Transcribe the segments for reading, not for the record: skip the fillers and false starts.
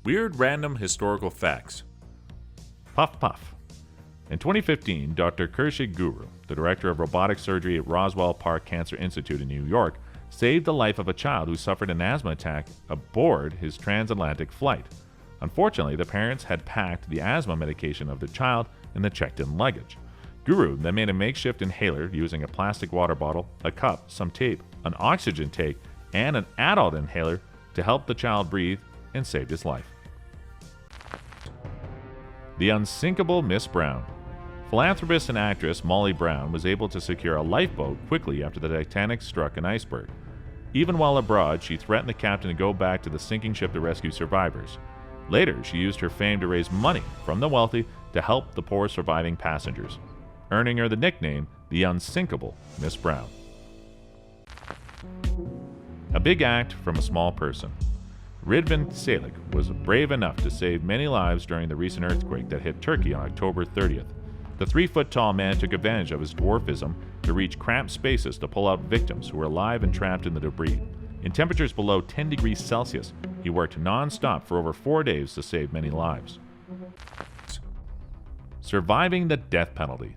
Weird random historical facts. Puff Puff. In 2015, Dr. Kershig Guru, the director of robotic surgery at Roswell Park Cancer Institute in New York, saved the life of a child who suffered an asthma attack aboard his transatlantic flight. Unfortunately, the parents had packed the asthma medication of the child in the checked-in luggage. Guru then made a makeshift inhaler using a plastic water bottle, a cup, some tape, an oxygen tank, and an adult inhaler to help the child breathe and saved his life. The unsinkable Miss Brown. Philanthropist and actress Molly Brown was able to secure a lifeboat quickly after the Titanic struck an iceberg. Even while abroad, she threatened the captain to go back to the sinking ship to rescue survivors. Later, she used her fame to raise money from the wealthy to help the poor surviving passengers, earning her the nickname the unsinkable Miss Brown. A big act from a small person. Ridvan Salik was brave enough to save many lives during the recent earthquake that hit Turkey on October 30th. The 3-foot-tall man took advantage of his dwarfism to reach cramped spaces to pull out victims who were alive and trapped in the debris. In temperatures below 10 degrees Celsius, he worked non-stop for over 4 days to save many lives. Surviving the death penalty.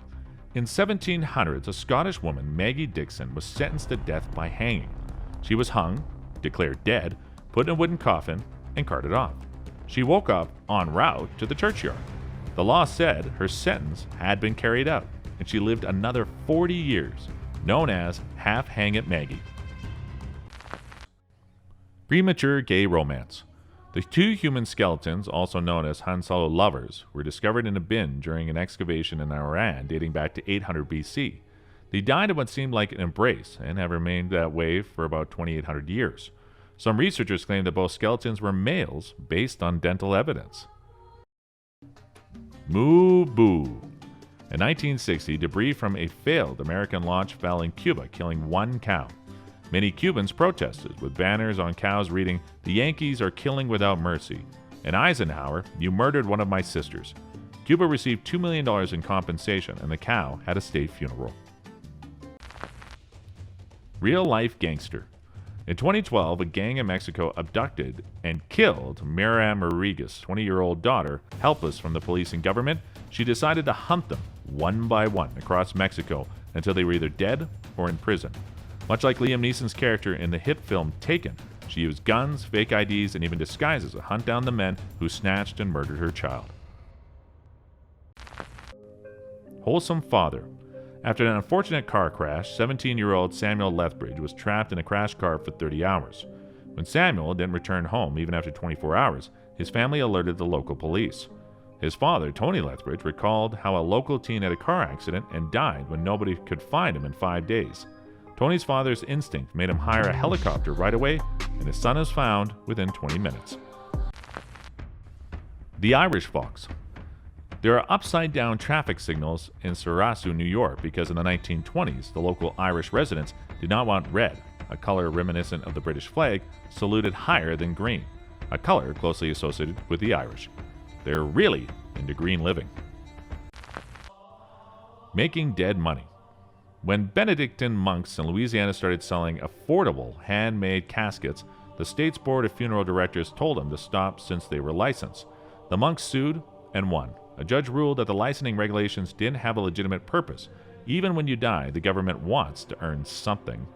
In 1700s, a Scottish woman, Maggie Dixon, was sentenced to death by hanging. She was hung, declared dead, put in a wooden coffin, and carted off. She woke up en route to the churchyard. The law said her sentence had been carried out, and she lived another 40 years, known as Half Hang It Maggie. Premature gay romance. The 2 human skeletons, also known as Han Solo lovers, were discovered in a bin during an excavation in Iran dating back to 800 BC. They died in what seemed like an embrace and have remained that way for about 2,800 years. Some researchers claim that both skeletons were males based on dental evidence. Moooh. In 1960, debris from a failed American launch fell in Cuba, killing 1 cow. Many Cubans protested, with banners on cows reading, "The Yankees are killing without mercy," and Eisenhower, "You murdered one of my sisters." Cuba received $2 million in compensation, and the cow had a state funeral. Real-life gangster. In 2012, a gang in Mexico abducted and killed Miriam Rodriguez's 20-year-old daughter. Helpless from the police and government, she decided to hunt them one by one across Mexico until they were either dead or in prison. Much like Liam Neeson's character in the hit film Taken, she used guns, fake IDs, and even disguises to hunt down the men who snatched and murdered her child. Wholesome father. After an unfortunate car crash, 17-year-old Samuel Lethbridge was trapped in a crash car for 30 hours. When Samuel didn't return home even after 24 hours, his family alerted the local police. His father, Tony Lethbridge, recalled how a local teen had a car accident and died when nobody could find him in 5 days. Tony's father's instinct made him hire a helicopter right away, and his son was found within 20 minutes. The Irish foks. There are upside-down traffic signals in Sarasu, New York, because in the 1920s, the local Irish residents did not want red, a color reminiscent of the British flag, saluted higher than green, a color closely associated with the Irish. They're really into green living. Making dead money. When Benedictine monks in Louisiana started selling affordable handmade caskets, the state's board of funeral directors told them to stop since they were licensed. The monks sued and won. A judge ruled that the licensing regulations didn't have a legitimate purpose. Even when you die, the government wants to earn something.